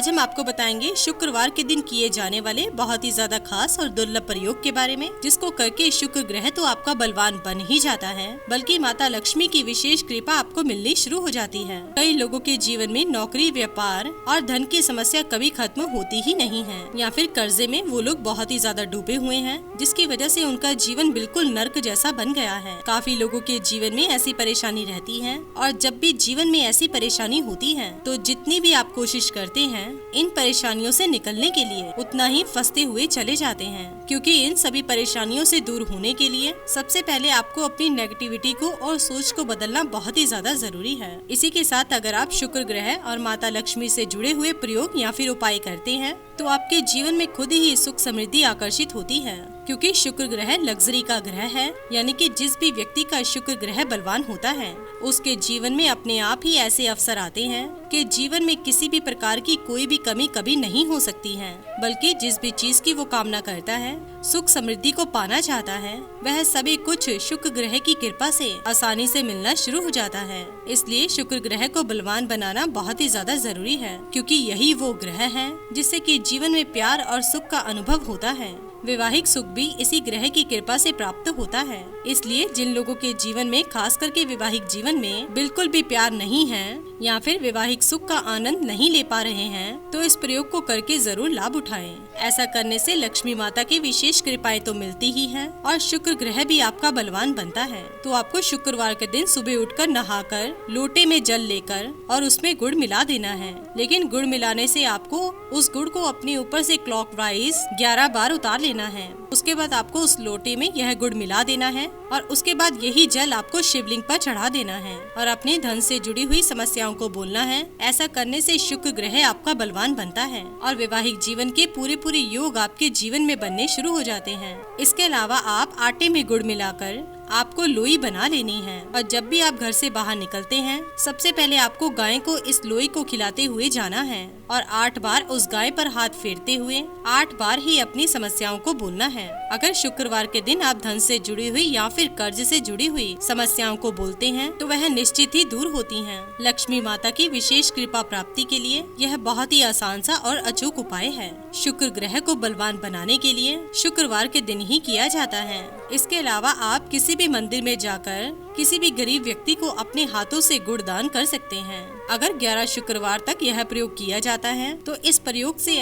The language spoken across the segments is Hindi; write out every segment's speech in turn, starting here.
आज हम आपको बताएंगे शुक्रवार के दिन किए जाने वाले बहुत ही ज्यादा खास और दुर्लभ प्रयोग के बारे में, जिसको करके शुक्र ग्रह तो आपका बलवान बन ही जाता है, बल्कि माता लक्ष्मी की विशेष कृपा आपको मिलनी शुरू हो जाती है। कई लोगों के जीवन में नौकरी, व्यापार और धन की समस्या कभी खत्म होती ही नहीं है, या फिर कर्जे में वो लोग बहुत ही ज्यादा डूबे हुए हैं, जिसकी वजह से उनका जीवन बिल्कुल नर्क जैसा बन गया है। काफी लोगों के जीवन में ऐसी परेशानी रहती है, और जब भी जीवन में ऐसी परेशानी होती है तो जितनी भी आप कोशिश करते हैं इन परेशानियों से निकलने के लिए, उतना ही फंसते हुए चले जाते हैं। क्योंकि इन सभी परेशानियों से दूर होने के लिए सबसे पहले आपको अपनी नेगेटिविटी को और सोच को बदलना बहुत ही ज्यादा जरूरी है। इसी के साथ अगर आप शुक्र ग्रह और माता लक्ष्मी से जुड़े हुए प्रयोग या फिर उपाय करते हैं तो आपके जीवन में खुद ही सुख समृद्धि आकर्षित होती है। क्योंकि शुक्र ग्रह लग्जरी का ग्रह है, यानी कि जिस भी व्यक्ति का शुक्र ग्रह बलवान होता है उसके जीवन में अपने आप ही ऐसे अवसर आते हैं कि जीवन में किसी भी प्रकार की कोई भी कमी कभी नहीं हो सकती है, बल्कि जिस भी चीज की वो कामना करता है, सुख समृद्धि को पाना चाहता है, वह सभी कुछ शुक्र ग्रह की कृपा से आसानी से मिलना शुरू हो जाता है। इसलिए शुक्र ग्रह को बलवान बनाना बहुत ही ज्यादा जरूरी है, क्योंकि यही वो ग्रह है जिससे कि जीवन में प्यार और सुख का अनुभव होता है। वैवाहिक सुख भी इसी ग्रह की कृपा से प्राप्त होता है। इसलिए जिन लोगों के जीवन में, खास करके वैवाहिक जीवन में बिल्कुल भी प्यार नहीं है या फिर वैवाहिक सुख का आनंद नहीं ले पा रहे हैं, तो इस प्रयोग को करके जरूर लाभ उठाएं। ऐसा करने से लक्ष्मी माता की विशेष कृपाएं तो मिलती ही हैं, और शुक्र ग्रह भी आपका बलवान बनता है। तो आपको शुक्रवार के दिन सुबह उठकर नहाकर लोटे में जल लेकर और उसमें गुड़ मिला देना है। लेकिन गुड़ मिलाने से आपको उस गुड़ को अपने ऊपर से क्लॉकवाइज 11 बार उतार लेना है। उसके बाद आपको उस लोटे में यह गुड़ मिला देना है, और उसके बाद यही जल आपको शिवलिंग पर चढ़ा देना है और अपने धन से जुड़ी हुई समस्याओं को बोलना है। ऐसा करने से शुक्र ग्रह आपका बलवान बनता है और वैवाहिक जीवन के पूरे योग आपके जीवन में बनने शुरू हो जाते हैं। इसके अलावा आप आटे में गुड़ मिलाकर आपको लोई बना लेनी है, और जब भी आप घर से बाहर निकलते हैं सबसे पहले आपको गाय को इस लोई को खिलाते हुए जाना है, और 8 बार उस गाय पर हाथ फेरते हुए 8 बार ही अपनी समस्याओं को बोलना है। अगर शुक्रवार के दिन आप धन से जुड़ी हुई या फिर कर्ज से जुड़ी हुई समस्याओं को बोलते हैं तो वह निश्चित ही दूर होती हैं। लक्ष्मी माता की विशेष कृपा प्राप्ति के लिए यह बहुत ही आसान सा और अचूक उपाय है। शुक्र ग्रह को बलवान बनाने के लिए शुक्रवार के दिन ही किया जाता है। इसके अलावा आप किसी भी मंदिर में जाकर किसी भी गरीब व्यक्ति को अपने हाथों से गुड़ दान कर सकते हैं। अगर 11 शुक्रवार तक यह प्रयोग किया जाता है तो इस प्रयोग से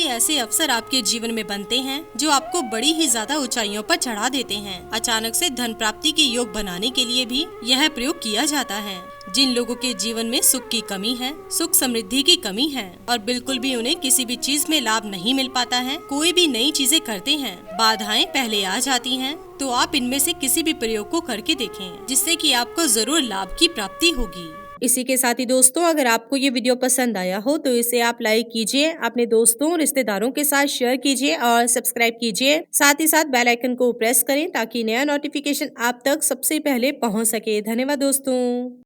ऐसे अवसर आपके जीवन में बनते हैं जो आपको बड़ी ही ज्यादा ऊंचाइयों पर चढ़ा देते हैं। अचानक से धन प्राप्ति के योग बनाने के लिए भी यह प्रयोग किया जाता है। जिन लोगों के जीवन में सुख की कमी है, सुख समृद्धि की कमी है, और बिल्कुल भी उन्हें किसी भी चीज में लाभ नहीं मिल पाता है, कोई भी नई चीजें करते हैं बाधाएं पहले आ जाती हैं, तो आप इनमें से किसी भी प्रयोग को करके देखें, जिससे कि आपको जरूर लाभ की प्राप्ति होगी। इसी के साथ ही दोस्तों, अगर आपको ये वीडियो पसंद आया हो तो इसे आप लाइक कीजिए, अपने दोस्तों रिश्तेदारों के साथ शेयर कीजिए और सब्सक्राइब कीजिए। साथ ही साथ बेल आइकन को प्रेस करें ताकि नया नोटिफिकेशन आप तक सबसे पहले पहुंच सके। धन्यवाद दोस्तों।